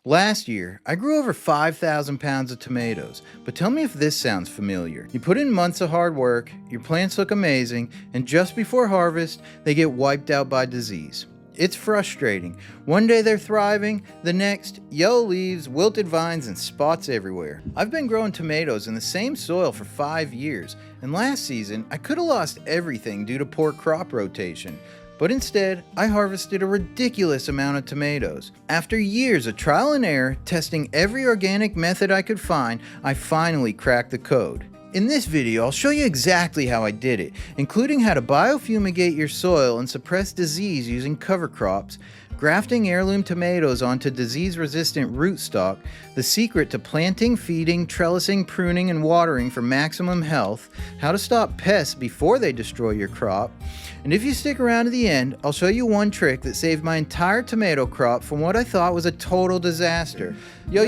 Last year, I grew over 5,000 pounds of tomatoes, but tell me if this sounds familiar. You put in months of hard work, your plants look amazing, and just before harvest, they get wiped out by disease. It's frustrating. One day they're thriving, the next, yellow leaves, wilted vines, and spots everywhere. I've been growing tomatoes in the same soil for 5 years, and last season, I could have lost everything due to poor crop rotation. But instead, I harvested a ridiculous amount of tomatoes. After years of trial and error, testing every organic method I could find, I finally cracked the code. In this video, I'll show you exactly how I did it, including how to biofumigate your soil and suppress disease using cover crops, grafting heirloom tomatoes onto disease-resistant rootstock, the secret to planting, feeding, trellising, pruning, and watering for maximum health, how to stop pests before they destroy your crop, and if you stick around to the end, I'll show you one trick that saved my entire tomato crop from what I thought was a total disaster. Yo,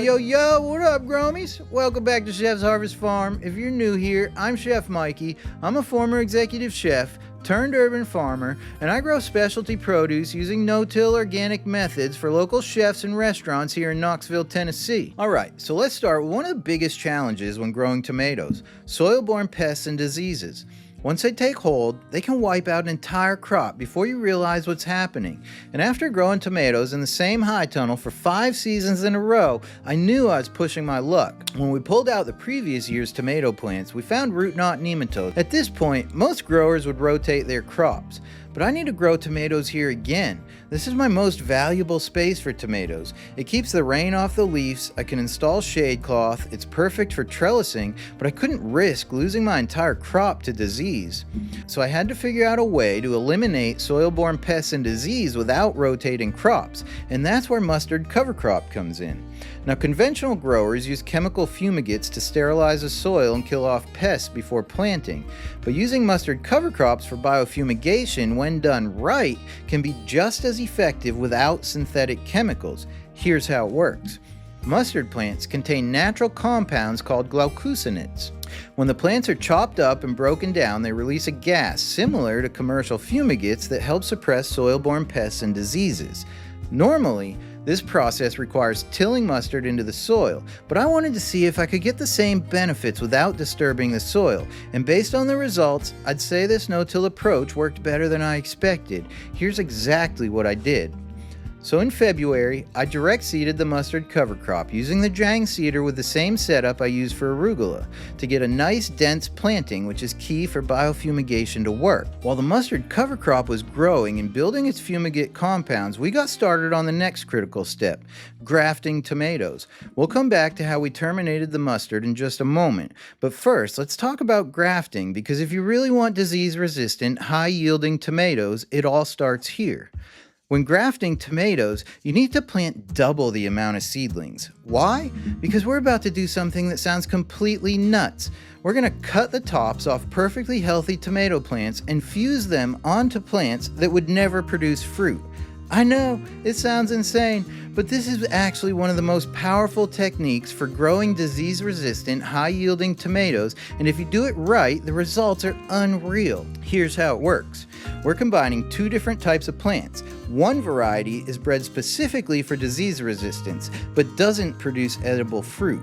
what up, Gromies? Welcome back to Chef's Harvest Farm. If you're new here, I'm Chef Mikey. I'm a former executive chef turned urban farmer, and I grow specialty produce using no-till organic methods for local chefs and restaurants here in Knoxville, Tennessee. Alright, so let's start with one of the biggest challenges when growing tomatoes: soil-borne pests and diseases. Once they take hold, they can wipe out an entire crop before you realize what's happening. And after growing tomatoes in the same high tunnel for 5 seasons in a row, I knew I was pushing my luck. When we pulled out the previous year's tomato plants, we found root knot nematodes. At this point, most growers would rotate their crops. But I need to grow tomatoes here again. This is my most valuable space for tomatoes. It keeps the rain off the leaves, I can install shade cloth, it's perfect for trellising, but I couldn't risk losing my entire crop to disease. So I had to figure out a way to eliminate soil-borne pests and disease without rotating crops, and that's where mustard cover crop comes in. Now, conventional growers use chemical fumigates to sterilize the soil and kill off pests before planting, but using mustard cover crops for biofumigation, when done right, can be just as effective without synthetic chemicals. Here's how it works. Mustard plants contain natural compounds called glucosinates. When the plants are chopped up and broken down, they release a gas similar to commercial fumigates that help suppress soil-borne pests and diseases. Normally, this process requires tilling mustard into the soil, but I wanted to see if I could get the same benefits without disturbing the soil, and based on the results, I'd say this no-till approach worked better than I expected. Here's exactly what I did. So in February, I direct seeded the mustard cover crop using the Jang seeder with the same setup I use for arugula to get a nice dense planting, which is key for biofumigation to work. While the mustard cover crop was growing and building its fumigate compounds, we got started on the next critical step: grafting tomatoes. We'll come back to how we terminated the mustard in just a moment, but first let's talk about grafting, because if you really want disease-resistant, high-yielding tomatoes, it all starts here. When grafting tomatoes, you need to plant double the amount of seedlings. Why? Because we're about to do something that sounds completely nuts. We're going to cut the tops off perfectly healthy tomato plants and fuse them onto plants that would never produce fruit. I know, it sounds insane, but this is actually one of the most powerful techniques for growing disease-resistant, high-yielding tomatoes, and if you do it right, the results are unreal. Here's how it works. We're combining 2 different types of plants. One variety is bred specifically for disease resistance, but doesn't produce edible fruit.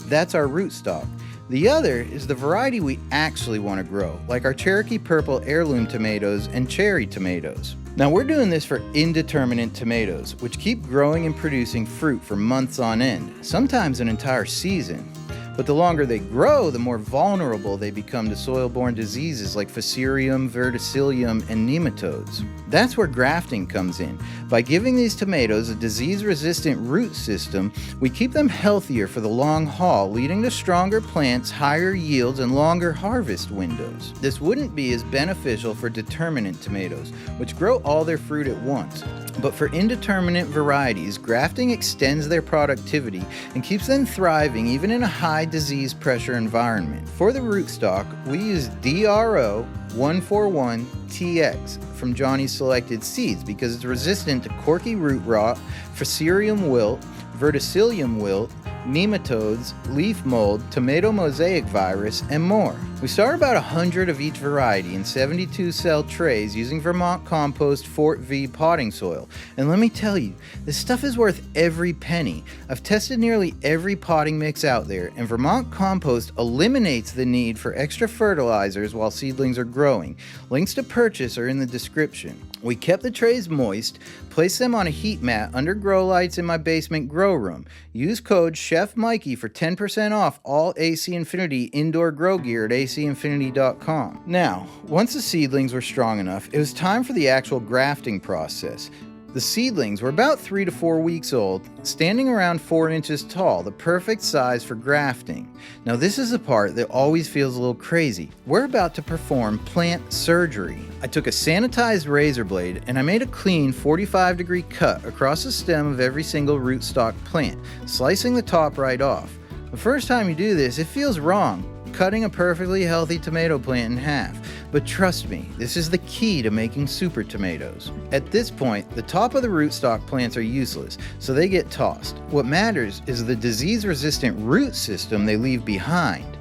That's our rootstock. The other is the variety we actually want to grow, like our Cherokee Purple heirloom tomatoes and cherry tomatoes. Now we're doing this for indeterminate tomatoes, which keep growing and producing fruit for months on end, sometimes an entire season. But the longer they grow, the more vulnerable they become to soil-borne diseases like Fusarium, Verticillium, and nematodes. That's where grafting comes in. By giving these tomatoes a disease-resistant root system, we keep them healthier for the long haul, leading to stronger plants, higher yields, and longer harvest windows. This wouldn't be as beneficial for determinate tomatoes, which grow all their fruit at once. But for indeterminate varieties, grafting extends their productivity and keeps them thriving even in a high disease pressure environment. For the rootstock, we use DRO 141TX from Johnny's Selected Seeds because it's resistant to corky root rot, Fusarium wilt, Verticillium wilt, nematodes, leaf mold, tomato mosaic virus, and more. We start about 100 of each variety in 72 cell trays using Vermont Compost Fort V potting soil. And let me tell you, this stuff is worth every penny. I've tested nearly every potting mix out there, and Vermont Compost eliminates the need for extra fertilizers while seedlings are growing. Links to purchase are in the description. We kept the trays moist, placed them on a heat mat under grow lights in my basement grow room. Use code Chef Mikey for 10% off all AC Infinity indoor grow gear at acinfinity.com. Now, once the seedlings were strong enough, it was time for the actual grafting process. The seedlings were about 3 to 4 weeks old, standing around 4 inches tall, the perfect size for grafting. Now this is the part that always feels a little crazy. We're about to perform plant surgery. I took a sanitized razor blade and I made a clean 45-degree cut across the stem of every single rootstock plant, slicing the top right off. The first time you do this, it feels wrong, cutting a perfectly healthy tomato plant in half. But trust me, this is the key to making super tomatoes. At this point, the top of the rootstock plants are useless, so they get tossed. What matters is the disease-resistant root system they leave behind.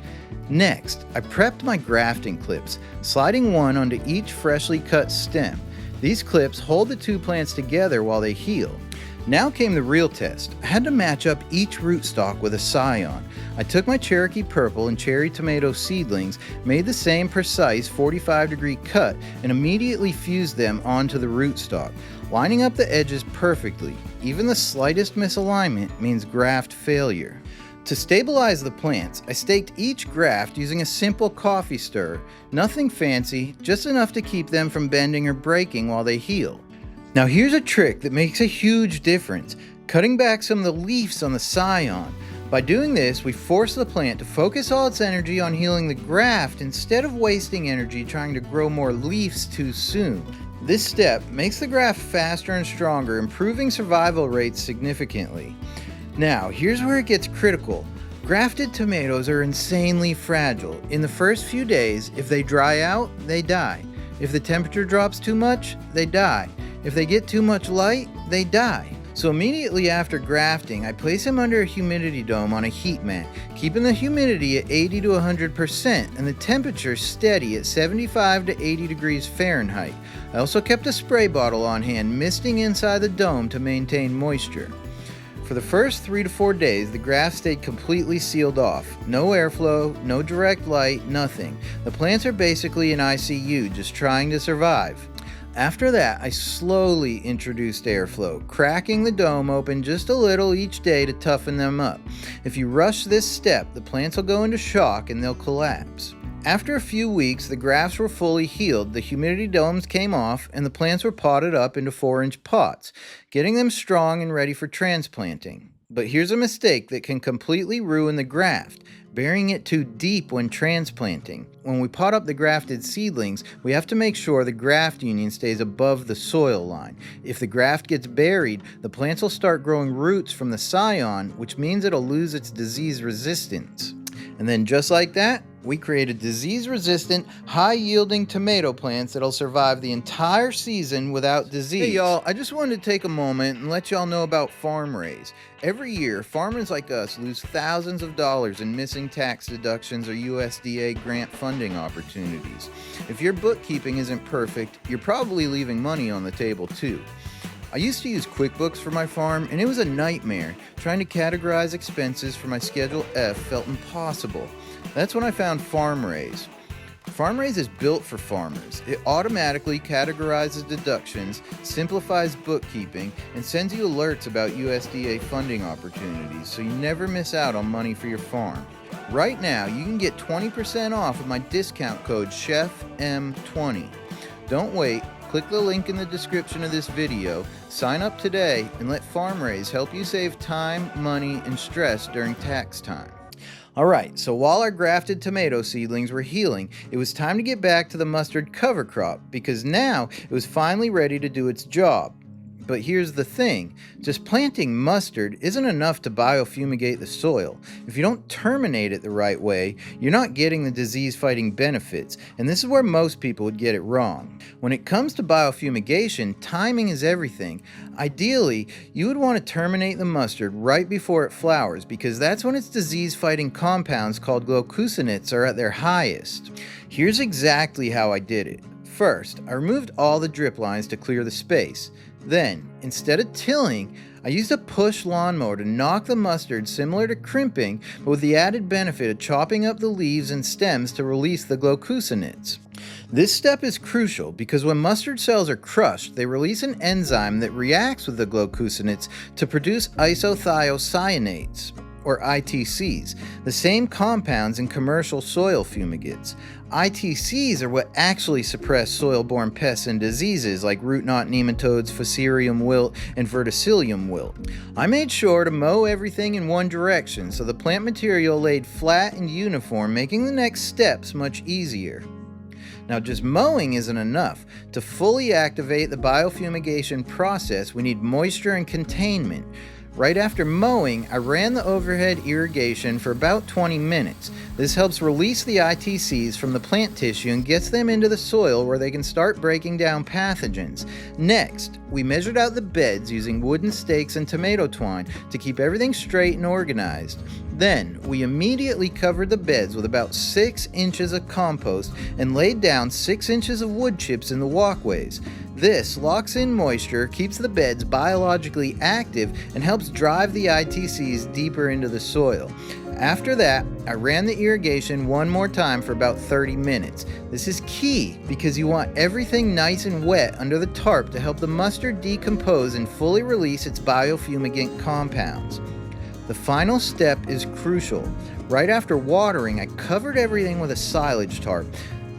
Next, I prepped my grafting clips, sliding one onto each freshly cut stem. These clips hold the two plants together while they heal. Now came the real test. I had to match up each rootstock with a scion. I took my Cherokee Purple and Cherry Tomato seedlings, made the same precise 45-degree cut, and immediately fused them onto the rootstock, lining up the edges perfectly. Even the slightest misalignment means graft failure. To stabilize the plants, I staked each graft using a simple coffee stirrer. Nothing fancy, just enough to keep them from bending or breaking while they heal. Now here's a trick that makes a huge difference, cutting back some of the leaves on the scion. By doing this, we force the plant to focus all its energy on healing the graft instead of wasting energy trying to grow more leaves too soon. This step makes the graft faster and stronger, improving survival rates significantly. Now, here's where it gets critical. Grafted tomatoes are insanely fragile. In the first few days, if they dry out, they die. If the temperature drops too much, they die. If they get too much light, they die. So immediately after grafting, I place them under a humidity dome on a heat mat, keeping the humidity at 80 to 100% and the temperature steady at 75 to 80 degrees Fahrenheit. I also kept a spray bottle on hand, misting inside the dome to maintain moisture. For the first 3 to 4 days, the graft stayed completely sealed off. No airflow, no direct light, nothing. The plants are basically in ICU, just trying to survive. After that, I slowly introduced airflow, cracking the dome open just a little each day to toughen them up. If you rush this step, the plants will go into shock and they'll collapse. After a few weeks, the grafts were fully healed, the humidity domes came off, and the plants were potted up into 4-inch pots, getting them strong and ready for transplanting. But here's a mistake that can completely ruin the graft: burying it too deep when transplanting. When we pot up the grafted seedlings, we have to make sure the graft union stays above the soil line. If the graft gets buried, the plants will start growing roots from the scion, which means it'll lose its disease resistance. And then just like that, we created disease-resistant, high-yielding tomato plants that'll survive the entire season without disease. Hey y'all, I just wanted to take a moment and let y'all know about farm raise. Every year, farmers like us lose thousands of dollars in missing tax deductions or USDA grant funding opportunities. If your bookkeeping isn't perfect, you're probably leaving money on the table too. I used to use QuickBooks for my farm, and it was a nightmare. Trying to categorize expenses for my Schedule F felt impossible. That's when I found FarmRaise. FarmRaise is built for farmers. It automatically categorizes deductions, simplifies bookkeeping, and sends you alerts about USDA funding opportunities, so you never miss out on money for your farm. Right now, you can get 20% off with my discount code CHEFM20. Don't wait. Click the link in the description of this video, sign up today, and let FarmRaise help you save time, money, and stress during tax time. Alright, so while our grafted tomato seedlings were healing, it was time to get back to the mustard cover crop, because now it was finally ready to do its job. but here's the thing. Just planting mustard isn't enough to biofumigate the soil. If you don't terminate it the right way, you're not getting the disease-fighting benefits, and this is where most people would get it wrong. When it comes to biofumigation, timing is everything. Ideally, you would want to terminate the mustard right before it flowers, because that's when its disease-fighting compounds called glucosinates are at their highest. Here's exactly how I did it. First, I removed all the drip lines to clear the space. Then, instead of tilling, I used a push lawnmower to knock the mustard similar to crimping, but with the added benefit of chopping up the leaves and stems to release the glucosinates. This step is crucial because when mustard cells are crushed, they release an enzyme that reacts with the glucosinates to produce isothiocyanates, or ITCs, the same compounds in commercial soil fumigates. ITCs are what actually suppress soil-borne pests and diseases like root knot nematodes, fusarium wilt, and verticillium wilt. I made sure to mow everything in one direction so the plant material laid flat and uniform, making the next steps much easier. Now, just mowing isn't enough. To fully activate the biofumigation process, we need moisture and containment. Right after mowing, I ran the overhead irrigation for about 20 minutes. This helps release the ITCs from the plant tissue and gets them into the soil where they can start breaking down pathogens. Next, we measured out the beds using wooden stakes and tomato twine to keep everything straight and organized. Then, we immediately covered the beds with about 6 inches of compost and laid down 6 inches of wood chips in the walkways. This locks in moisture, keeps the beds biologically active, and helps drive the ITCs deeper into the soil. After that, I ran the irrigation one more time for about 30 minutes. This is key because you want everything nice and wet under the tarp to help the mustard decompose and fully release its biofumigant compounds. The final step is crucial. Right after watering, I covered everything with a silage tarp.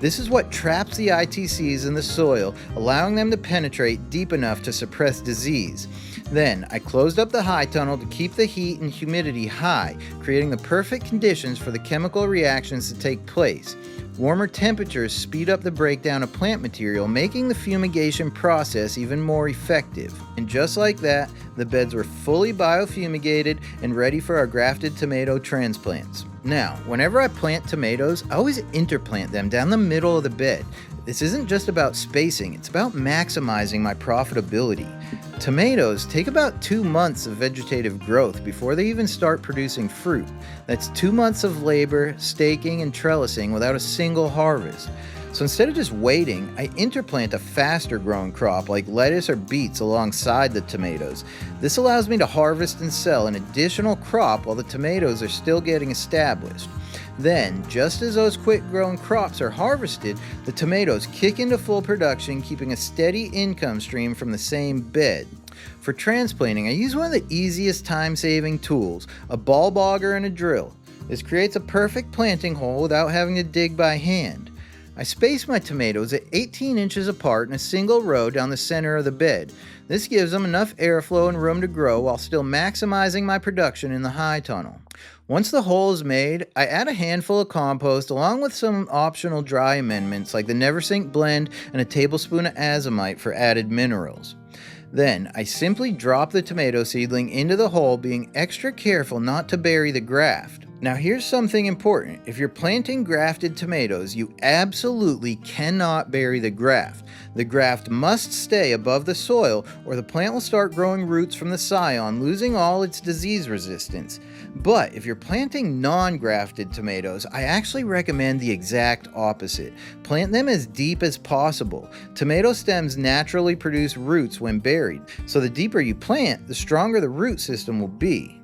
This is what traps the ITCs in the soil, allowing them to penetrate deep enough to suppress disease. Then, I closed up the high tunnel to keep the heat and humidity high, creating the perfect conditions for the chemical reactions to take place. Warmer temperatures speed up the breakdown of plant material, making the fumigation process even more effective. And just like that, the beds were fully biofumigated and ready for our grafted tomato transplants. Now, whenever I plant tomatoes, I always interplant them down the middle of the bed. This isn't just about spacing, it's about maximizing my profitability. Tomatoes take about 2 months of vegetative growth before they even start producing fruit. That's 2 months of labor, staking, and trellising without a single harvest. So instead of just waiting, I interplant a faster growing crop like lettuce or beets alongside the tomatoes. This allows me to harvest and sell an additional crop while the tomatoes are still getting established. Then, just as those quick-growing crops are harvested, the tomatoes kick into full production, keeping a steady income stream from the same bed. For transplanting, I use one of the easiest time-saving tools, a bulb auger and a drill. This creates a perfect planting hole without having to dig by hand. I space my tomatoes at 18 inches apart in a single row down the center of the bed. This gives them enough airflow and room to grow while still maximizing my production in the high tunnel. Once the hole is made, I add a handful of compost along with some optional dry amendments like the Neversink blend and a tablespoon of azomite for added minerals. Then, I simply drop the tomato seedling into the hole, being extra careful not to bury the graft. Now here's something important. If you're planting grafted tomatoes, you absolutely cannot bury the graft. The graft must stay above the soil or the plant will start growing roots from the scion, losing all its disease resistance. But if you're planting non-grafted tomatoes, I actually recommend the exact opposite. Plant them as deep as possible. Tomato stems naturally produce roots when buried, so the deeper you plant, the stronger the root system will be.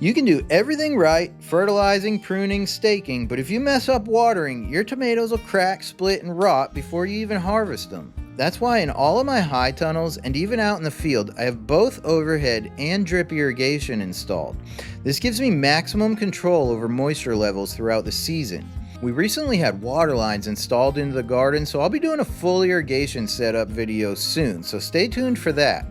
You can do everything right, fertilizing, pruning, staking, but if you mess up watering, your tomatoes will crack, split, and rot before you even harvest them. That's why in all of my high tunnels and even out in the field, I have both overhead and drip irrigation installed. This gives me maximum control over moisture levels throughout the season. We recently had water lines installed into the garden, so I'll be doing a full irrigation setup video soon, so stay tuned for that.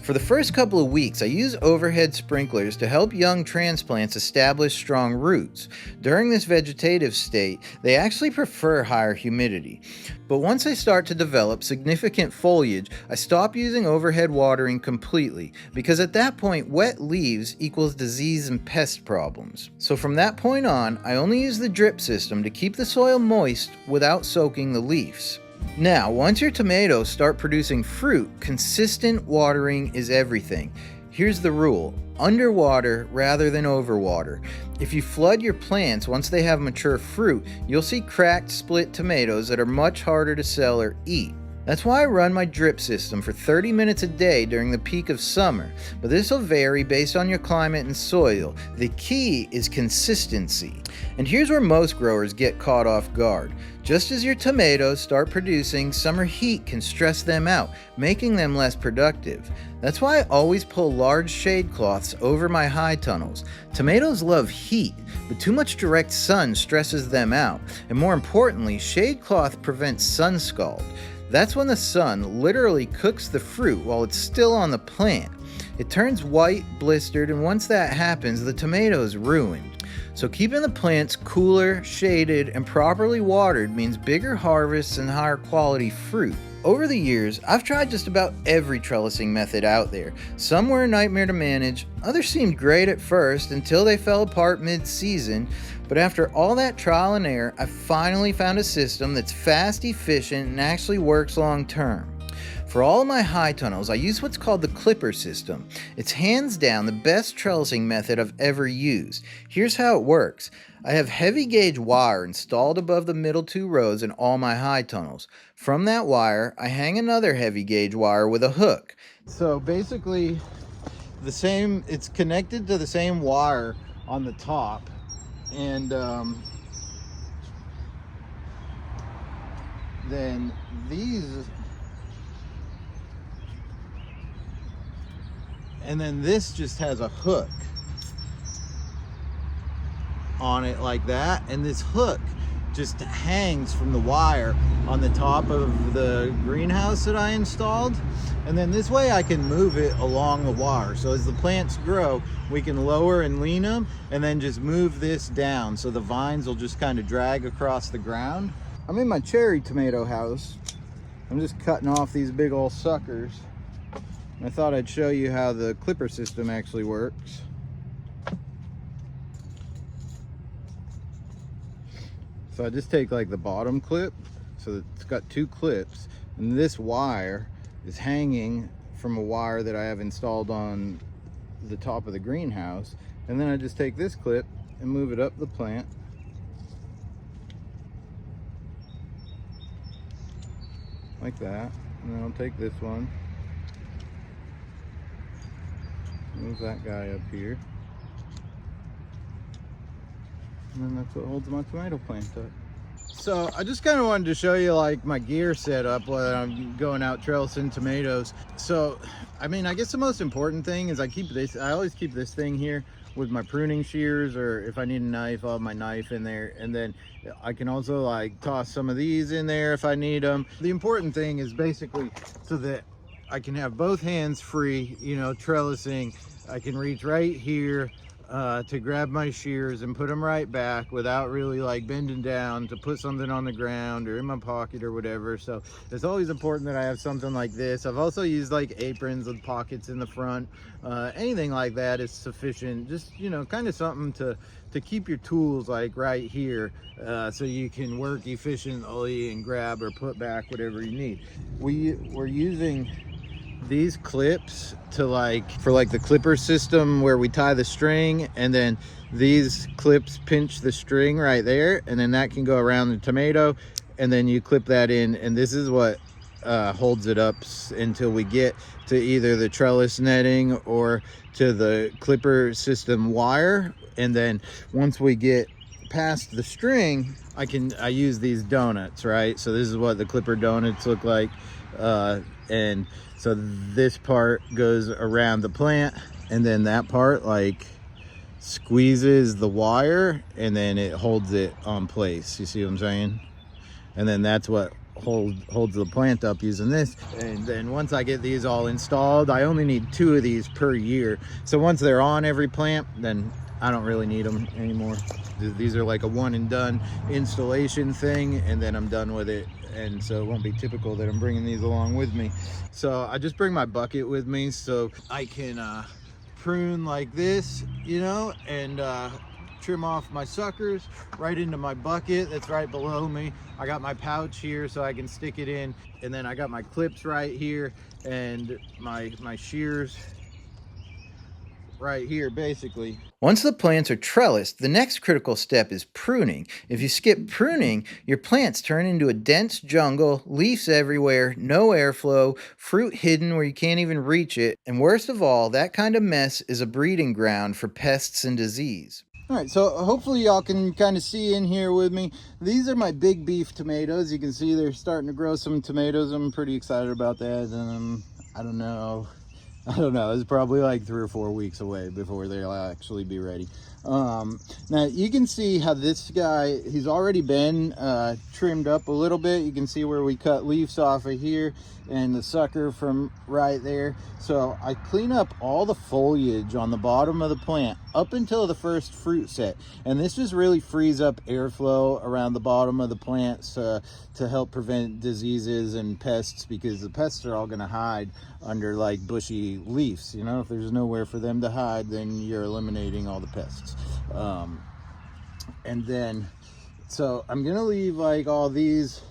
For the first couple of weeks, I use overhead sprinklers to help young transplants establish strong roots. During this vegetative state, they actually prefer higher humidity. But once they start to develop significant foliage, I stop using overhead watering completely, because at that point, wet leaves equals disease and pest problems. So from that point on, I only use the drip system to keep the soil moist without soaking the leaves. Now, once your tomatoes start producing fruit, consistent watering is everything. Here's the rule: underwater rather than overwater. If you flood your plants once they have mature fruit, you'll see cracked, split tomatoes that are much harder to sell or eat. That's why I run my drip system for 30 minutes a day during the peak of summer, but this will vary based on your climate and soil. The key is consistency. And here's where most growers get caught off guard. Just as your tomatoes start producing, summer heat can stress them out, making them less productive. That's why I always pull large shade cloths over my high tunnels. Tomatoes love heat, but too much direct sun stresses them out. And more importantly, shade cloth prevents sun scald. That's when the sun literally cooks the fruit while it's still on the plant. It turns white, blistered, and once that happens, the tomato is ruined. So keeping the plants cooler, shaded, and properly watered means bigger harvests and higher quality fruit. Over the years, I've tried just about every trellising method out there. Some were a nightmare to manage, others seemed great at first until they fell apart mid-season. But after all that trial and error, I finally found a system that's fast, efficient, and actually works long term. For all of my high tunnels, I use what's called the clipper system. It's hands down the best trellising method I've ever used. Here's how it works. I have heavy gauge wire installed above the middle two rows in all my high tunnels. From that wire, I hang another heavy gauge wire with a hook. So basically, it's connected to the same wire on the top. And then this just has a hook on it like that, and this hook just hangs from the wire on the top of the greenhouse that I installed. And then this way I can move it along the wire. So as the plants grow, we can lower and lean them and then just move this down so the vines will just kind of drag across the ground. I'm in my cherry tomato house. I'm just cutting off these big old suckers. And I thought I'd show you how the clipper system actually works. So I just take like the bottom clip, so it's got two clips, and this wire is hanging from a wire that I have installed on the top of the greenhouse. And then I just take this clip and move it up the plant. Like that. And then I'll take this one. Move that guy up here. And then that's what holds my tomato plant up. So I just kind of wanted to show you like my gear setup while I'm going out trellising tomatoes. So, I mean, I guess the most important thing is I always keep this thing here with my pruning shears, or if I need a knife, I'll have my knife in there. And then I can also like toss some of these in there if I need them. The important thing is basically so that I can have both hands free, you know, trellising. I can reach right here to grab my shears and put them right back without really like bending down to put something on the ground or in my pocket or whatever. So it's always important that I have something like this. I've also used like aprons with pockets in the front. Anything like that is sufficient. Just, you know, kind of something to keep your tools like right here so you can work efficiently and grab or put back whatever you need. We're using these clips to for the clipper system where we tie the string, and then these clips pinch the string right there, and then that can go around the tomato, and then you clip that in, and this is what holds it up until we get to either the trellis netting or to the clipper system wire. And then once we get past the string, I use these donuts, right? So this is what the clipper donuts look like, and so this part goes around the plant, and then that part like squeezes the wire, and then it holds it on place. You see what I'm saying? And then that's what holds the plant up using this. And then once I get these all installed, I only need 2 of these per year. So once they're on every plant, then I don't really need them anymore. These are like a one and done installation thing, and then I'm done with it. And so it won't be typical that I'm bringing these along with me. So I just bring my bucket with me so I can prune like this, you know, and trim off my suckers right into my bucket that's right below me. I got my pouch here so I can stick it in, and then I got my clips right here and my shears right here basically. Once the plants are trellised, the next critical step is pruning. If you skip pruning, your plants turn into a dense jungle, leaves everywhere, no airflow, fruit hidden where you can't even reach it, and worst of all, that kind of mess is a breeding ground for pests and disease. All right, so hopefully y'all can kind of see in here with me. These are my big beef tomatoes. You can see they're starting to grow some tomatoes. I'm pretty excited about that. I don't know. It's probably like 3 or 4 weeks away before they'll actually be ready. Now you can see how this guy, he's already been trimmed up a little bit. You can see where we cut leaves off of here and the sucker from right there. So I clean up all the foliage on the bottom of the plant up until the first fruit set, and this just really frees up airflow around the bottom of the plants to help prevent diseases and pests, because the pests are all going to hide under like bushy leaves. You know, if there's nowhere for them to hide, then you're eliminating all the pests. And then so I'm gonna leave like all these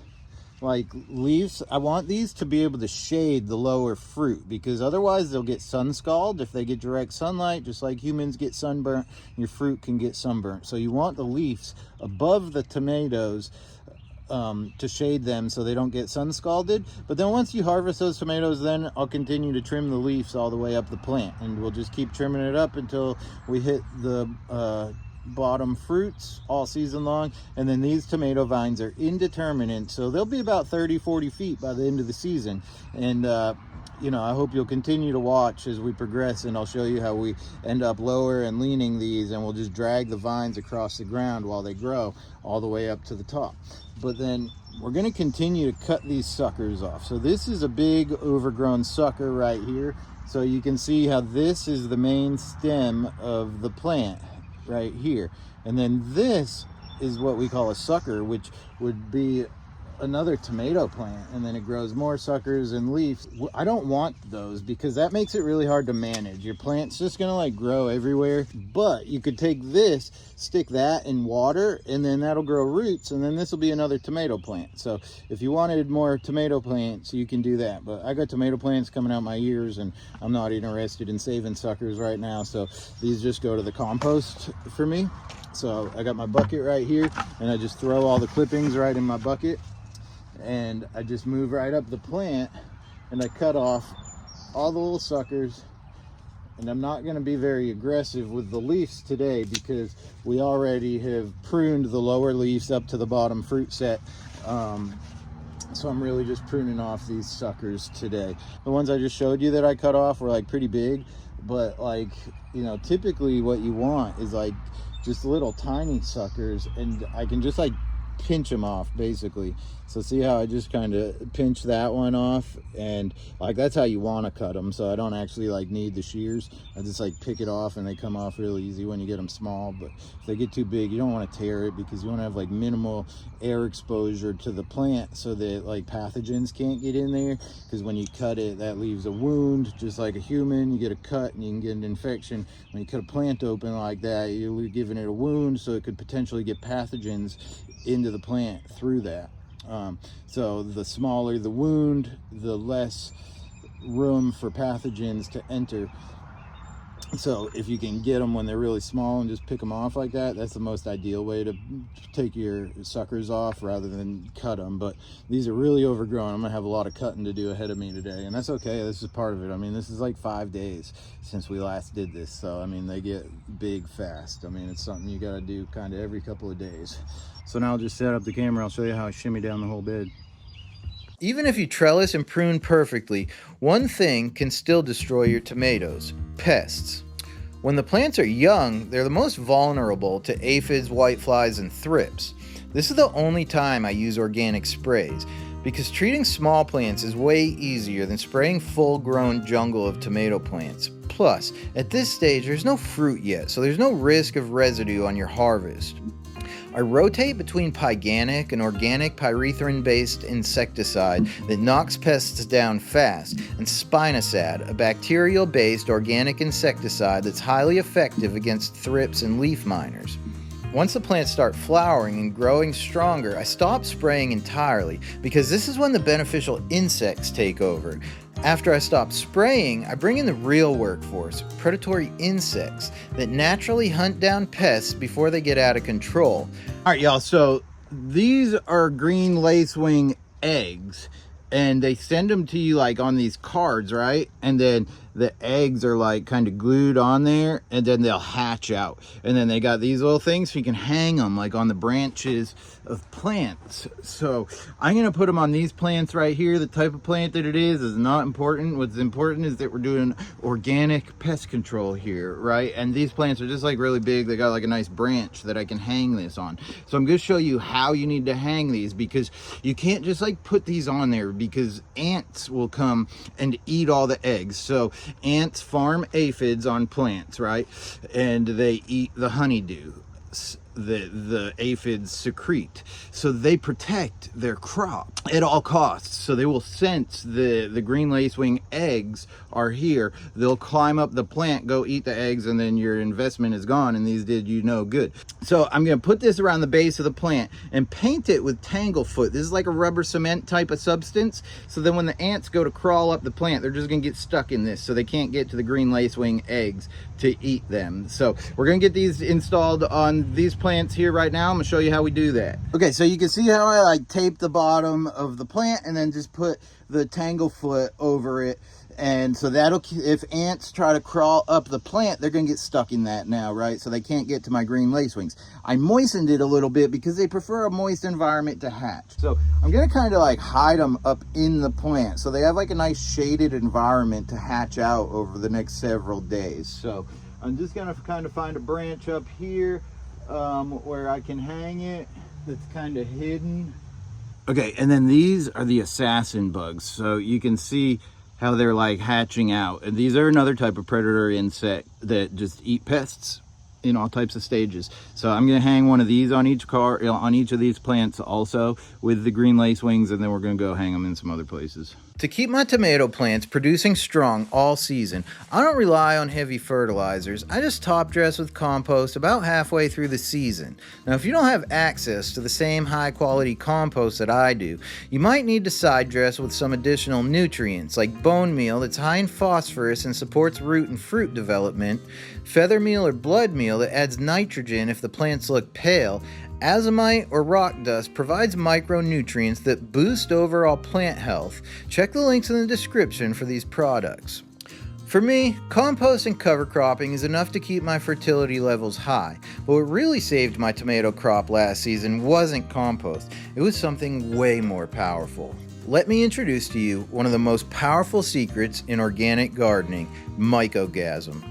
like leaves. I want these to be able to shade the lower fruit, because otherwise they'll get sun scald. If they get direct sunlight, just like humans get sunburnt, your fruit can get sunburnt. So you want the leaves above the tomatoes to shade them so they don't get sun scalded. But then once you harvest those tomatoes, then I'll continue to trim the leaves all the way up the plant, and we'll just keep trimming it up until we hit the bottom fruits all season long. And then these tomato vines are indeterminate, so they'll be about 30-40 feet by the end of the season. And you know, I hope you'll continue to watch as we progress, and I'll show you how we end up lower and leaning these, and we'll just drag the vines across the ground while they grow all the way up to the top. But then we're going to continue to cut these suckers off. So this is a big overgrown sucker right here. So you can see how this is the main stem of the plant right here. And then this is what we call a sucker, which would be another tomato plant, and then it grows more suckers and leaves. I don't want those because that makes it really hard to manage. Your plant's just gonna like grow everywhere. But you could take this, stick that in water, and then that'll grow roots, and then this will be another tomato plant. So if you wanted more tomato plants, you can do that. But I got tomato plants coming out my ears, and I'm not interested in saving suckers right now, so these just go to the compost for me. So I got my bucket right here, and I just throw all the clippings right in my bucket, and I just move right up the plant, and I cut off all the little suckers. And I'm not going to be very aggressive with the leaves today because we already have pruned the lower leaves up to the bottom fruit set. So I'm really just pruning off these suckers today. The ones I just showed you that I cut off were like pretty big, but like, you know, typically what you want is like just little tiny suckers, and I can just like pinch them off basically. So see how I just kind of pinch that one off, and like that's how you want to cut them. So I don't actually like need the shears. I just like pick it off, and they come off real easy when you get them small. But if they get too big, you don't want to tear it, because you want to have like minimal air exposure to the plant so that like pathogens can't get in there. Because when you cut it, that leaves a wound, just like a human. You get a cut and you can get an infection. When you cut a plant open like that, you're giving it a wound, so it could potentially get pathogens into the plant through that. So the smaller the wound, the less room for pathogens to enter. So if you can get them when they're really small and just pick them off like that, that's the most ideal way to take your suckers off rather than cut them. But these are really overgrown. I'm gonna have a lot of cutting to do ahead of me today, and that's okay. This is part of it. I mean, this is like 5 days since we last did this, so I mean, they get big fast. I mean, it's something you got to do kind of every couple of days. So now I'll just set up the camera. I'll show you how I shimmy down the whole bed. Even if you trellis and prune perfectly, one thing can still destroy your tomatoes: pests. When the plants are young, they're the most vulnerable to aphids, whiteflies, and thrips. This is the only time I use organic sprays. because treating small plants is way easier than spraying full-grown jungle of tomato plants. Plus, at this stage, there's no fruit yet, so there's no risk of residue on your harvest. I rotate between Pyganic, an organic pyrethrin-based insecticide that knocks pests down fast, and Spinosad, a bacterial-based organic insecticide that's highly effective against thrips and leaf miners. Once the plants start flowering and growing stronger, I stop spraying entirely because this is when the beneficial insects take over. After I stop spraying, I bring in the real workforce, predatory insects that naturally hunt down pests before they get out of control. All right, y'all, so these are green lacewing eggs, and they send them to you like on these cards, right? And then the eggs are like kind of glued on there, and then they'll hatch out. And then they got these little things so you can hang them like on the branches of plants. So I'm gonna put them on these plants right here. The type of plant that it is not important. What's important is that we're doing organic pest control here, right? And these plants are just like really big. They got like a nice branch that I can hang this on. So I'm gonna show you how you need to hang these, because you can't just like put these on there, because ants will come and eat all the eggs. So ants farm aphids on plants, right? And they eat the honeydew the aphids secrete. So they protect their crop at all costs. So they will sense the green lacewing eggs are here. They'll climb up the plant, go eat the eggs, and then your investment is gone, and these did you no good. So I'm going to put this around the base of the plant and paint it with tanglefoot. This is like a rubber cement type of substance. So then when the ants go to crawl up the plant, they're just going to get stuck in this, so they can't get to the green lacewing eggs to eat them. So we're going to get these installed on these plants here right now. I'm going to show you how we do that. Okay, so you can see how I like tape the bottom of the plant and then just put the tanglefoot over it. And so that'll, if ants try to crawl up the plant, they're going to get stuck in that now, right? So they can't get to my green lacewings. I moistened it a little bit because they prefer a moist environment to hatch. So I'm going to kind of like hide them up in the plant, so they have like a nice shaded environment to hatch out over the next several days. So I'm just going to kind of find a branch up here where I can hang it that's kind of hidden. Okay, and then these are the assassin bugs. So you can see how they're like hatching out, and these are another type of predatory insect that just eat pests in all types of stages. So I'm going to hang one of these on each on each of these plants also with the green lacewings, and then we're going to go hang them in some other places. To keep my tomato plants producing strong all season, I don't rely on heavy fertilizers. I just top dress with compost about halfway through the season. Now, if you don't have access to the same high quality compost that I do, you might need to side dress with some additional nutrients like bone meal that's high in phosphorus and supports root and fruit development, feather meal or blood meal that adds nitrogen if the plants look pale, azomite or rock dust provides micronutrients that boost overall plant health. Check the links in the description for these products. For me, compost and cover cropping is enough to keep my fertility levels high, but what really saved my tomato crop last season wasn't compost. It was something way more powerful. Let me introduce to you one of the most powerful secrets in organic gardening, mycogasm.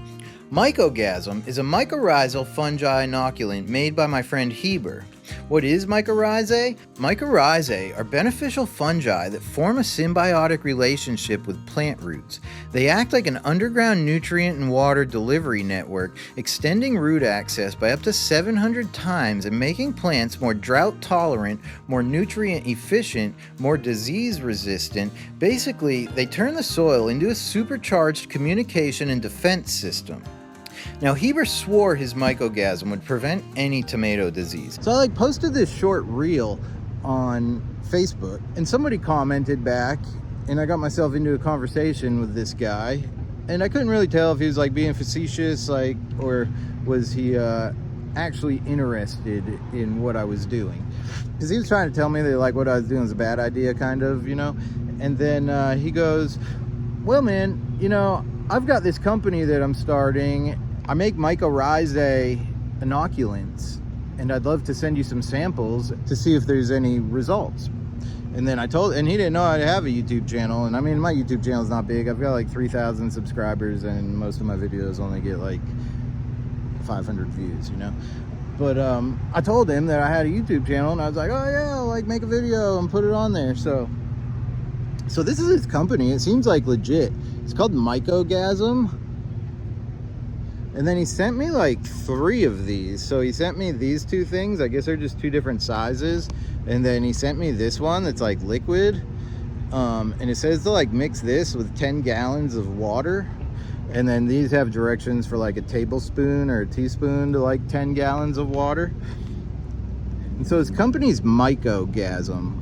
Mycogasm is a mycorrhizal fungi inoculant made by my friend Heber. What is mycorrhizae? Mycorrhizae are beneficial fungi that form a symbiotic relationship with plant roots. They act like an underground nutrient and water delivery network, extending root access by up to 700 times and making plants more drought tolerant, more nutrient efficient, more disease resistant. Basically, they turn the soil into a supercharged communication and defense system. Now, Heber swore his mycogasm would prevent any tomato disease. So I posted this short reel on Facebook, and somebody commented back, and I got myself into a conversation with this guy, and I couldn't really tell if he was being facetious, or was he actually interested in what I was doing. Because he was trying to tell me that what I was doing was a bad idea, kind of, and then he goes, well, man, I've got this company that I'm starting. I make mycorrhizae inoculants, and I'd love to send you some samples to see if there's any results. And then and he didn't know I have a YouTube channel, and I mean, my YouTube channel is not big. I've got 3,000 subscribers, and most of my videos only get 500 views, But I told him that I had a YouTube channel, and I was like, oh yeah, I'll make a video and put it on there. So So this is his company. It seems like legit. It's called Mycorrhizal. And then he sent me like 3 of these. So he sent me these 2 things. I guess they're just 2 different sizes. And then he sent me this one that's like liquid. And it says to like mix this with 10 gallons of water. And then these have directions for like a tablespoon or a teaspoon to like 10 gallons of water. And so his company's Mycorrhizal.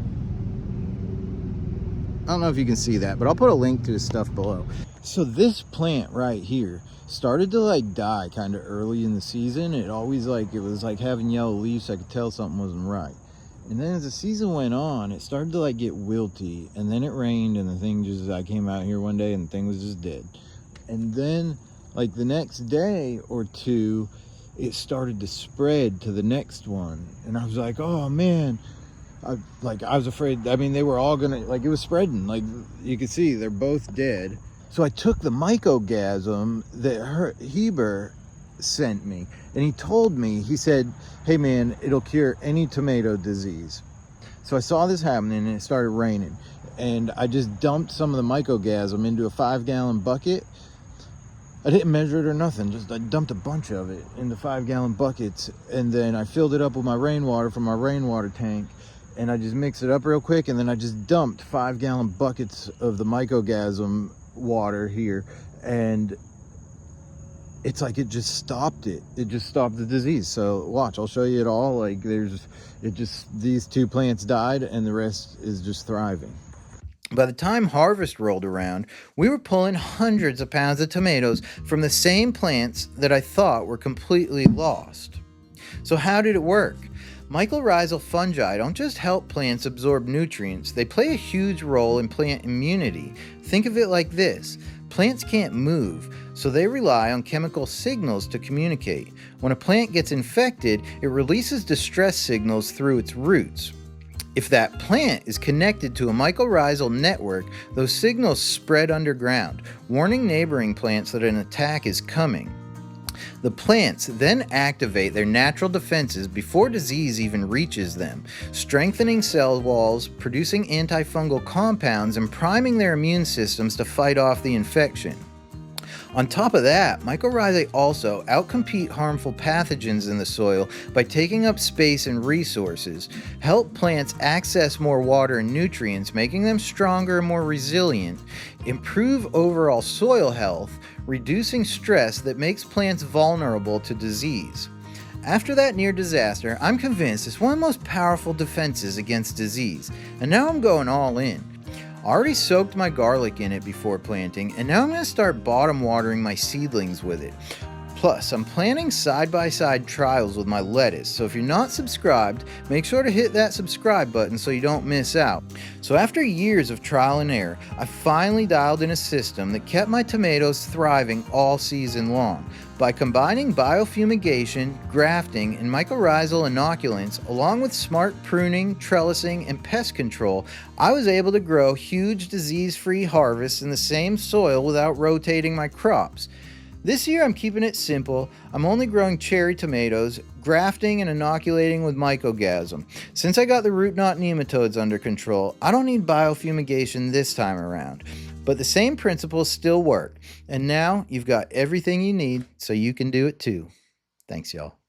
I don't know if you can see that, but I'll put a link to his stuff below. So this plant right here started to like die kind of early in the season. It always like, it was like having yellow leaves. So I could tell something wasn't right. And then as the season went on, it started to like get wilty, and then it rained and the thing just, I came out here one day and the thing was just dead. And then like the next day or 2, it started to spread to the next one. And I was like, oh man, I was afraid. I mean, they were all gonna, like, it was spreading. Like you could see, they're both dead. So I took the mycorrhizal that Heber sent me, and he told me, he said, hey man, it'll cure any tomato disease. So I saw this happening and it started raining, and I just dumped some of the mycorrhizal into a 5-gallon bucket. I didn't measure it or nothing, just I dumped a bunch of it into 5-gallon buckets, and then I filled it up with my rainwater from my rainwater tank, and I just mixed it up real quick, and then I just dumped 5-gallon buckets of the mycorrhizal water here, and it's like it just stopped it. It just stopped the disease. So watch, I'll show you it all. Like these 2 plants died and the rest is just thriving. By the time harvest rolled around, we were pulling hundreds of pounds of tomatoes from the same plants that I thought were completely lost. So how did it work? Mycorrhizal fungi don't just help plants absorb nutrients, they play a huge role in plant immunity. Think of it like this. Plants can't move, so they rely on chemical signals to communicate. When a plant gets infected, it releases distress signals through its roots. If that plant is connected to a mycorrhizal network, those signals spread underground, warning neighboring plants that an attack is coming. The plants then activate their natural defenses before disease even reaches them, strengthening cell walls, producing antifungal compounds, and priming their immune systems to fight off the infection. On top of that, mycorrhizae also outcompete harmful pathogens in the soil by taking up space and resources, help plants access more water and nutrients, making them stronger and more resilient, improve overall soil health, reducing stress that makes plants vulnerable to disease. After that near disaster, I'm convinced it's one of the most powerful defenses against disease, and now I'm going all in. I already soaked my garlic in it before planting, and now I'm going to start bottom watering my seedlings with it. Plus, I'm planning side-by-side trials with my lettuce, so if you're not subscribed, make sure to hit that subscribe button so you don't miss out. So after years of trial and error, I finally dialed in a system that kept my tomatoes thriving all season long. By combining biofumigation, grafting, and mycorrhizal inoculants, along with smart pruning, trellising, and pest control, I was able to grow huge disease-free harvests in the same soil without rotating my crops. This year I'm keeping it simple. I'm only growing cherry tomatoes, grafting and inoculating with mycorrhizal. Since I got the root knot nematodes under control, I don't need biofumigation this time around. But the same principles still work. And now you've got everything you need so you can do it too. Thanks, y'all.